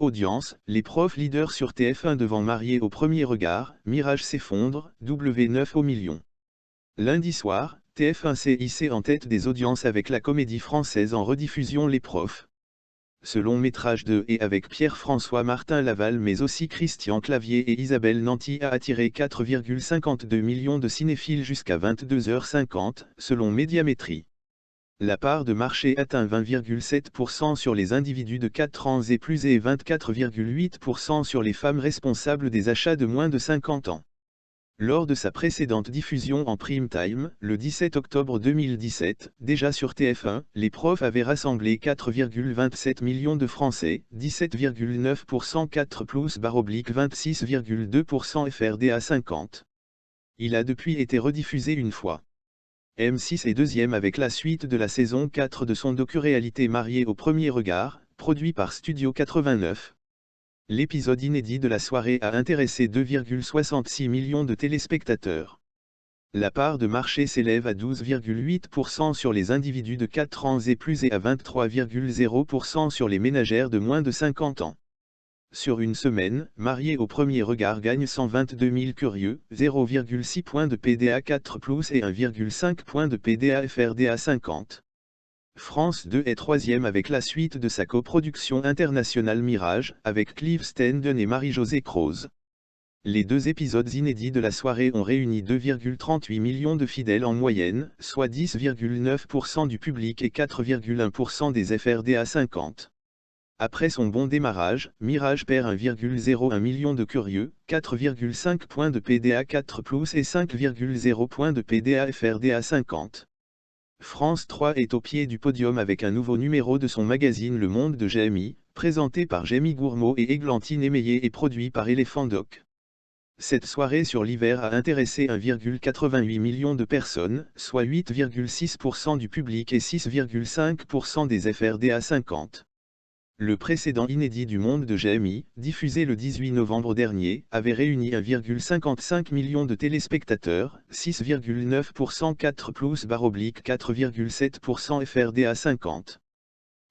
Audience, les profs leaders sur TF1 devant Mariés au premier regard, Mirage s'effondre, W9 au million. Lundi soir, TF1 s'est hissé en tête des audiences avec la comédie française en rediffusion Les Profs. Ce long métrage de et avec Pierre-François Martin Laval mais aussi Christian Clavier et Isabelle Nanty a attiré 4,52 millions de cinéphiles jusqu'à 22h50, selon Médiamétrie. La part de marché atteint 20,7% sur les individus de 4 ans et plus et 24,8% sur les femmes responsables des achats de moins de 50 ans. Lors de sa précédente diffusion en prime time, le 17 octobre 2017, déjà sur TF1, Les Profs avaient rassemblé 4,27 millions de Français, 17,9% 4+/26,2% FRDA 50. Il a depuis été rediffusé une fois. M6 est deuxième avec la suite de la saison 4 de son docu-réalité Mariés au premier regard, produit par Studio 89. L'épisode inédit de la soirée a intéressé 2,66 millions de téléspectateurs. La part de marché s'élève à 12,8% sur les individus de 4 ans et plus et à 23,0% sur les ménagères de moins de 50 ans. Sur une semaine, Mariés au premier regard gagne 122 000 curieux, 0,6 points de PDA 4+, et 1,5 points de PDA FRDA 50. France 2 est troisième avec la suite de sa coproduction internationale Mirage, avec Clive Standen et Marie-Josée Croze. Les deux épisodes inédits de la soirée ont réuni 2,38 millions de fidèles en moyenne, soit 10,9% du public et 4,1% des FRDA 50. Après son bon démarrage, Mirage perd 1,01 million de curieux, 4,5 points de PDA 4+, et 5,0 points de PDA FRDA 50. France 3 est au pied du podium avec un nouveau numéro de son magazine Le Monde de Jamie, présenté par Jamie Gourmaud et Églantine Émeillé et produit par Elephant Doc. Cette soirée sur l'hiver a intéressé 1,88 million de personnes, soit 8,6% du public et 6,5% des FRDA 50. Le précédent inédit du Monde de Jamie, diffusé le 18 novembre dernier, avait réuni 1,55 million de téléspectateurs, 6,9% 4+/4,7% FRDA 50.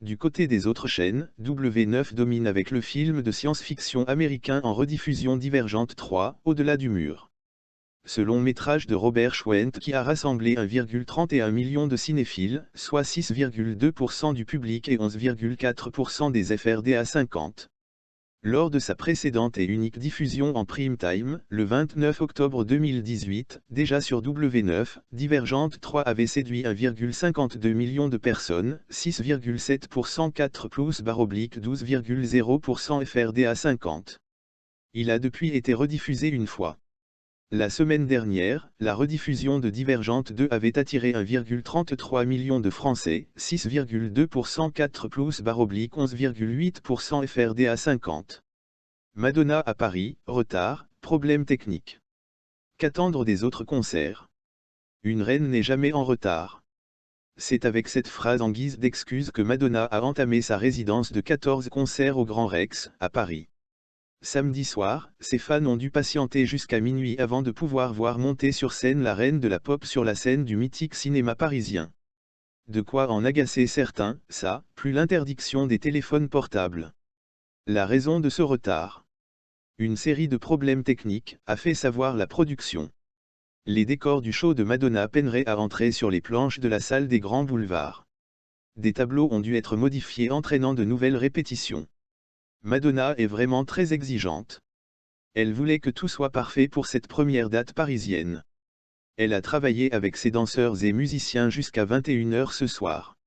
Du côté des autres chaînes, W9 domine avec le film de science-fiction américain en rediffusion Divergente 3, Au-delà du mur. Ce long métrage de Robert Schwent qui a rassemblé 1,31 million de cinéphiles, soit 6,2% du public et 11,4% des FRDA 50. Lors de sa précédente et unique diffusion en prime time, le 29 octobre 2018, déjà sur W9, Divergente 3 avait séduit 1,52 million de personnes, 6,7% 4+/12,0% FRDA 50. Il a depuis été rediffusé une fois. La semaine dernière, la rediffusion de Divergente 2 avait attiré 1,33 million de Français, 6,2% 4+/11,8% FRDA 50. Madonna à Paris, retard, problème technique. Qu'attendre des autres concerts? Une reine n'est jamais en retard. C'est avec cette phrase en guise d'excuse que Madonna a entamé sa résidence de 14 concerts au Grand Rex, à Paris. Samedi soir, ses fans ont dû patienter jusqu'à minuit avant de pouvoir voir monter sur scène la reine de la pop sur la scène du mythique cinéma parisien. De quoi en agacer certains, ça, plus l'interdiction des téléphones portables. La raison de ce retard. Une série de problèmes techniques, a fait savoir la production. Les décors du show de Madonna peineraient à entrer sur les planches de la salle des Grands Boulevards. Des tableaux ont dû être modifiés entraînant de nouvelles répétitions. Madonna est vraiment très exigeante. Elle voulait que tout soit parfait pour cette première date parisienne. Elle a travaillé avec ses danseurs et musiciens jusqu'à 21h ce soir.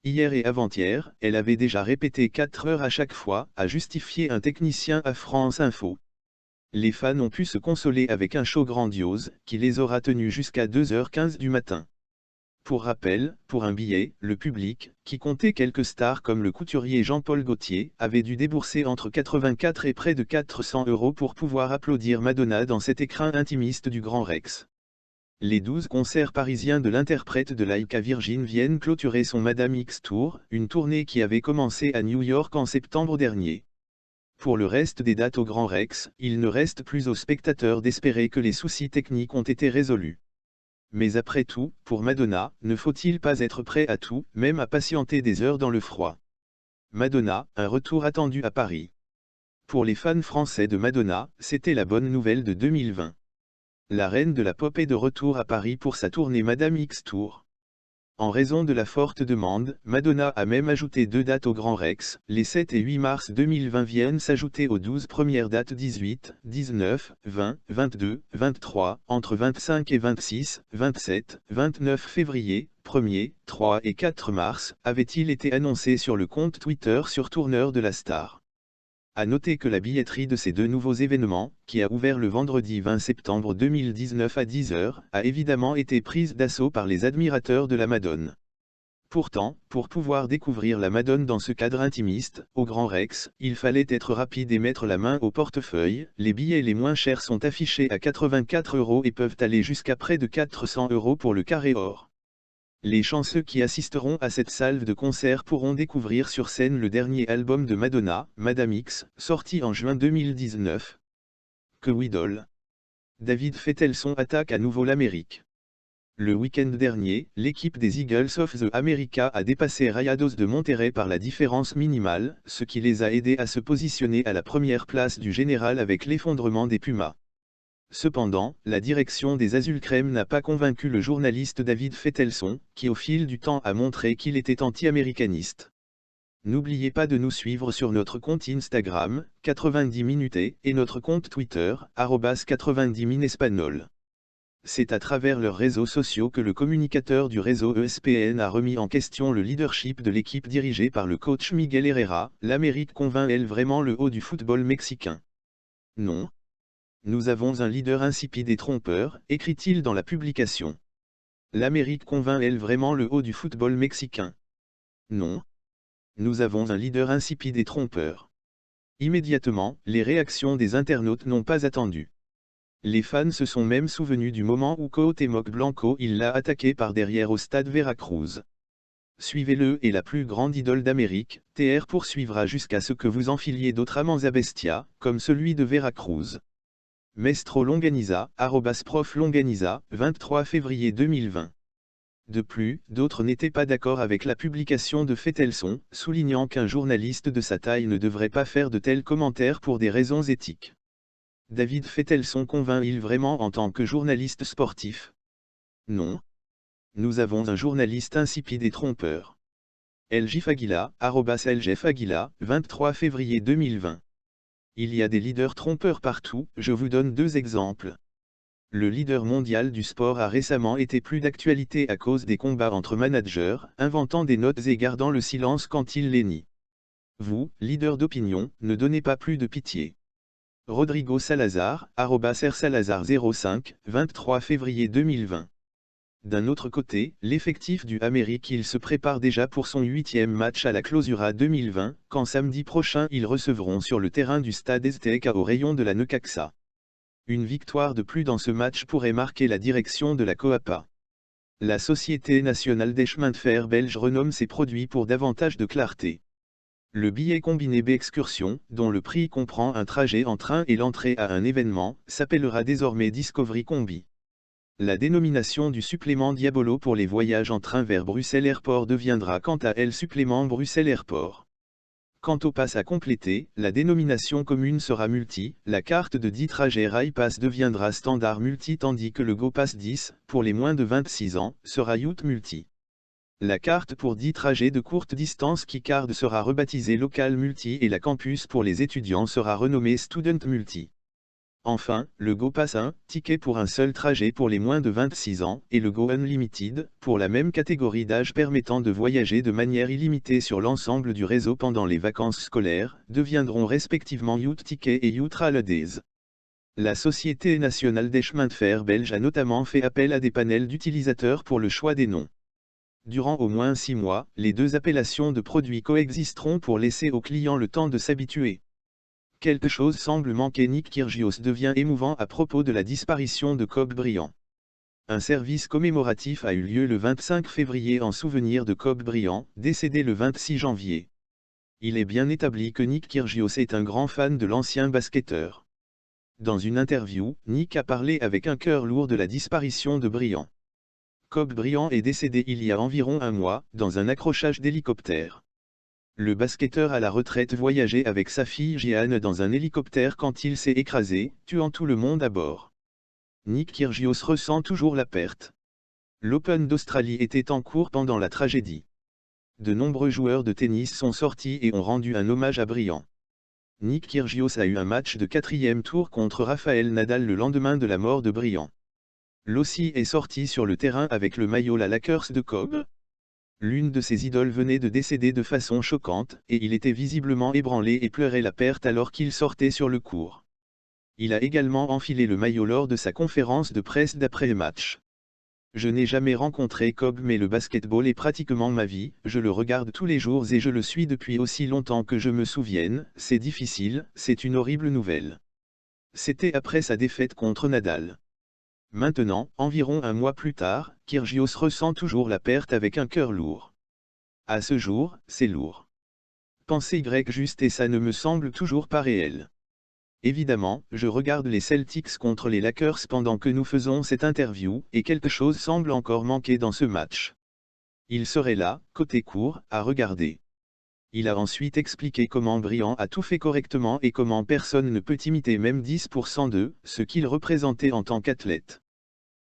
Hier et avant-hier, elle avait déjà répété 4 heures à chaque fois, a justifié un technicien à France Info. Les fans ont pu se consoler avec un show grandiose, qui les aura tenus jusqu'à 2h15 du matin. Pour rappel, pour un billet, le public, qui comptait quelques stars comme le couturier Jean-Paul Gaultier, avait dû débourser entre 84 et près de 400 € pour pouvoir applaudir Madonna dans cet écrin intimiste du Grand Rex. Les 12 concerts parisiens de l'interprète de Laika Virgin viennent clôturer son Madame X Tour, une tournée qui avait commencé à New York en septembre dernier. Pour le reste des dates au Grand Rex, il ne reste plus aux spectateurs d'espérer que les soucis techniques ont été résolus. Mais après tout, pour Madonna, ne faut-il pas être prêt à tout, même à patienter des heures dans le froid? Madonna, un retour attendu à Paris. Pour les fans français de Madonna, c'était la bonne nouvelle de 2020. La reine de la pop est de retour à Paris pour sa tournée Madame X Tour. En raison de la forte demande, Madonna a même ajouté 2 dates au Grand Rex. Les 7 et 8 mars 2020 viennent s'ajouter aux 12 premières dates 18, 19, 20, 22, 23, entre 25 et 26, 27, 29 février, 1er, 3 et 4 mars, avait-il été annoncé sur le compte Twitter sur Tourneur de la Star. À noter que la billetterie de ces 2 nouveaux événements, qui a ouvert le vendredi 20 septembre 2019 à 10h, a évidemment été prise d'assaut par les admirateurs de la Madone. Pourtant, pour pouvoir découvrir la Madone dans ce cadre intimiste, au Grand Rex, il fallait être rapide et mettre la main au portefeuille. Les billets les moins chers sont affichés à 84 € et peuvent aller jusqu'à près de 400 € pour le carré or. Les chanceux qui assisteront à cette salve de concert pourront découvrir sur scène le dernier album de Madonna, Madame X, sorti en juin 2019. Que Widol. David Fetelson attaque à nouveau l'Amérique. Le week-end dernier, l'équipe des Eagles of the America a dépassé Rayados de Monterrey par la différence minimale, ce qui les a aidés à se positionner à la première place du général avec l'effondrement des Pumas. Cependant, la direction des Azul Crème n'a pas convaincu le journaliste David Fetelson, qui au fil du temps a montré qu'il était anti-américaniste. N'oubliez pas de nous suivre sur notre compte Instagram, 90 Minuté, et notre compte Twitter, @90minespagnol. C'est à travers leurs réseaux sociaux que le communicateur du réseau ESPN a remis en question le leadership de l'équipe dirigée par le coach Miguel Herrera. L'Amérique convainc-elle vraiment le haut du football mexicain? Non. Nous avons un leader insipide et trompeur, écrit-il dans la publication. L'Amérique convainc-elle vraiment le haut du football mexicain? Non. Nous avons un leader insipide et trompeur. Immédiatement, les réactions des internautes n'ont pas attendu. Les fans se sont même souvenus du moment où Cuauhtémoc Blanco il l'a attaqué par derrière au stade Veracruz. Suivez-le et la plus grande idole d'Amérique, TR poursuivra jusqu'à ce que vous enfiliez d'autres amants à bestia, comme celui de Veracruz. Mestro Longaniza, @prof Longaniza, 23 février 2020. De plus, d'autres n'étaient pas d'accord avec la publication de Fetelson, soulignant qu'un journaliste de sa taille ne devrait pas faire de tels commentaires pour des raisons éthiques. David Fetelson convainc-il vraiment en tant que journaliste sportif? Non. Nous avons un journaliste insipide et trompeur. LJ Aguila, @LJF Aguila, 23 février 2020. Il y a des leaders trompeurs partout, je vous donne 2 exemples. Le leader mondial du sport a récemment été plus d'actualité à cause des combats entre managers, inventant des notes et gardant le silence quand il les nie. Vous, leader d'opinion, ne donnez pas plus de pitié. Rodrigo Salazar, @rsalazar05, 23 février 2020. D'un autre côté, l'effectif du Amérique il se prépare déjà pour son 8e match à la Clausura 2020, quand samedi prochain ils recevront sur le terrain du Stade Azteca au rayon de la Necaxa. Une victoire de plus dans ce match pourrait marquer la direction de la Coapa. La Société nationale des chemins de fer belge renomme ses produits pour davantage de clarté. Le billet combiné B-Excursion, dont le prix comprend un trajet en train et l'entrée à un événement, s'appellera désormais Discovery Combi. La dénomination du supplément Diabolo pour les voyages en train vers Bruxelles Airport deviendra quant à elle supplément Bruxelles Airport. Quant au pass à compléter, la dénomination commune sera Multi, la carte de 10 trajets Rail Pass deviendra Standard Multi tandis que le Go Pass 10, pour les moins de 26 ans, sera Youth Multi. La carte pour 10 trajets de courte distance Keycard sera rebaptisée Local Multi et la Campus pour les étudiants sera renommée Student Multi. Enfin, le Go Pass 1, ticket pour un seul trajet pour les moins de 26 ans, et le Go Unlimited, pour la même catégorie d'âge permettant de voyager de manière illimitée sur l'ensemble du réseau pendant les vacances scolaires, deviendront respectivement Youth Ticket et Youth Holidays. La Société nationale des chemins de fer belge a notamment fait appel à des panels d'utilisateurs pour le choix des noms. Durant au moins 6 mois, les 2 appellations de produits coexisteront pour laisser aux clients le temps de s'habituer. Quelque chose semble manquer. Nick Kyrgios devient émouvant à propos de la disparition de Kobe Bryant. Un service commémoratif a eu lieu le 25 février en souvenir de Kobe Bryant, décédé le 26 janvier. Il est bien établi que Nick Kyrgios est un grand fan de l'ancien basketteur. Dans une interview, Nick a parlé avec un cœur lourd de la disparition de Bryant. Kobe Bryant est décédé il y a environ un mois, dans un accrochage d'hélicoptère. Le basketteur à la retraite voyageait avec sa fille Jeanne dans un hélicoptère quand il s'est écrasé, tuant tout le monde à bord. Nick Kyrgios ressent toujours la perte. L'Open d'Australie était en cours pendant la tragédie. De nombreux joueurs de tennis sont sortis et ont rendu un hommage à Briand. Nick Kyrgios a eu un match de 4e tour contre Rafael Nadal le lendemain de la mort de Briand. L'Aussie est sorti sur le terrain avec le maillot La Lakers de Kobe. L'une de ses idoles venait de décéder de façon choquante, et il était visiblement ébranlé et pleurait la perte alors qu'il sortait sur le court. Il a également enfilé le maillot lors de sa conférence de presse d'après-match. Je n'ai jamais rencontré Kobe mais le basketball est pratiquement ma vie, je le regarde tous les jours et je le suis depuis aussi longtemps que je me souvienne, c'est difficile, c'est une horrible nouvelle. C'était après sa défaite contre Nadal. Maintenant, environ un mois plus tard, Kyrgios ressent toujours la perte avec un cœur lourd. À ce jour, c'est lourd. Pensée juste et ça ne me semble toujours pas réel. Évidemment, je regarde les Celtics contre les Lakers pendant que nous faisons cette interview, et quelque chose semble encore manquer dans ce match. Il serait là, côté court, à regarder. Il a ensuite expliqué comment Briand a tout fait correctement et comment personne ne peut imiter même 10% de ce qu'il représentait en tant qu'athlète.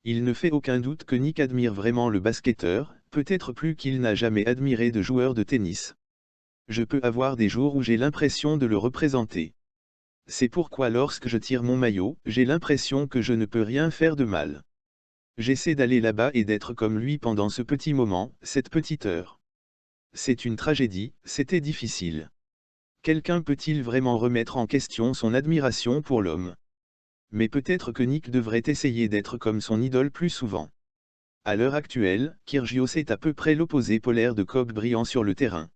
Il ne fait aucun doute que Nick admire vraiment le basketteur, peut-être plus qu'il n'a jamais admiré de joueur de tennis. Je peux avoir des jours où j'ai l'impression de le représenter. C'est pourquoi lorsque je tire mon maillot, j'ai l'impression que je ne peux rien faire de mal. J'essaie d'aller là-bas et d'être comme lui pendant ce petit moment, cette petite heure. C'est une tragédie, c'était difficile. Quelqu'un peut-il vraiment remettre en question son admiration pour l'homme? Mais peut-être que Nick devrait essayer d'être comme son idole plus souvent. À l'heure actuelle, Kyrgios est à peu près l'opposé polaire de Kobe Bryant sur le terrain.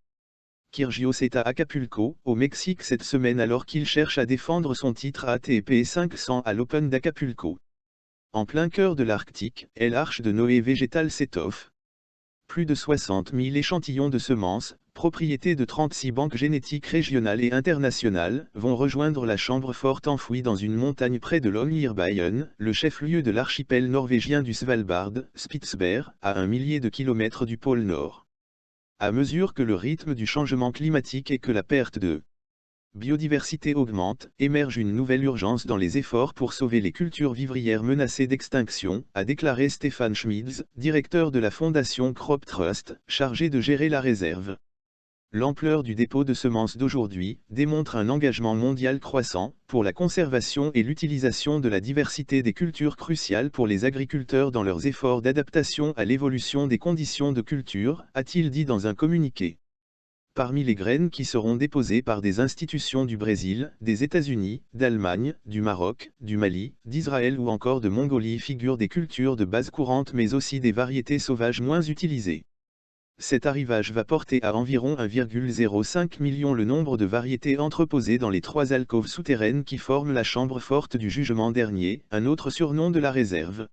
Kyrgios est à Acapulco, au Mexique cette semaine alors qu'il cherche à défendre son titre ATP 500 à l'Open d'Acapulco. En plein cœur de l'Arctique, l'arche de Noé végétale s'étoffe. Plus de 60 000 échantillons de semences, propriété de 36 banques génétiques régionales et internationales, vont rejoindre la chambre forte enfouie dans une montagne près de Longyearbyen, le chef-lieu de l'archipel norvégien du Svalbard, Spitsberg, à 1 millier de kilomètres du pôle Nord. À mesure que le rythme du changement climatique et que la perte de biodiversité augmente, émerge une nouvelle urgence dans les efforts pour sauver les cultures vivrières menacées d'extinction, a déclaré Stefan Schmids, directeur de la fondation Crop Trust, chargé de gérer la réserve. L'ampleur du dépôt de semences d'aujourd'hui démontre un engagement mondial croissant pour la conservation et l'utilisation de la diversité des cultures cruciales pour les agriculteurs dans leurs efforts d'adaptation à l'évolution des conditions de culture, a-t-il dit dans un communiqué. Parmi les graines qui seront déposées par des institutions du Brésil, des États-Unis, d'Allemagne, du Maroc, du Mali, d'Israël ou encore de Mongolie figurent des cultures de base courante mais aussi des variétés sauvages moins utilisées. Cet arrivage va porter à environ 1,05 million le nombre de variétés entreposées dans les 3 alcôves souterraines qui forment la chambre forte du jugement dernier, un autre surnom de la réserve.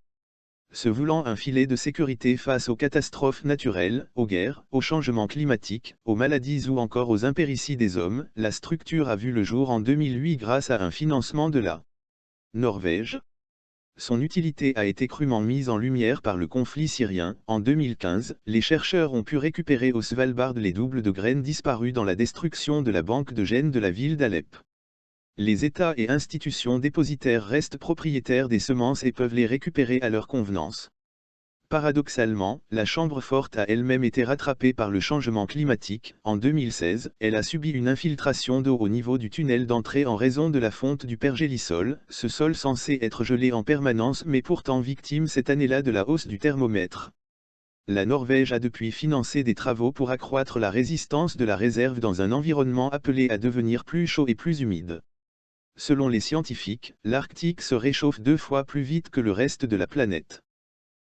Se voulant un filet de sécurité face aux catastrophes naturelles, aux guerres, aux changements climatiques, aux maladies ou encore aux impérities des hommes, la structure a vu le jour en 2008 grâce à un financement de la Norvège. Son utilité a été crûment mise en lumière par le conflit syrien. En 2015, les chercheurs ont pu récupérer au Svalbard les doubles de graines disparues dans la destruction de la banque de gènes de la ville d'Alep. Les États et institutions dépositaires restent propriétaires des semences et peuvent les récupérer à leur convenance. Paradoxalement, la chambre forte a elle-même été rattrapée par le changement climatique. En 2016, elle a subi une infiltration d'eau au niveau du tunnel d'entrée en raison de la fonte du pergélisol, ce sol censé être gelé en permanence mais pourtant victime cette année-là de la hausse du thermomètre. La Norvège a depuis financé des travaux pour accroître la résistance de la réserve dans un environnement appelé à devenir plus chaud et plus humide. Selon les scientifiques, l'Arctique se réchauffe 2 fois plus vite que le reste de la planète.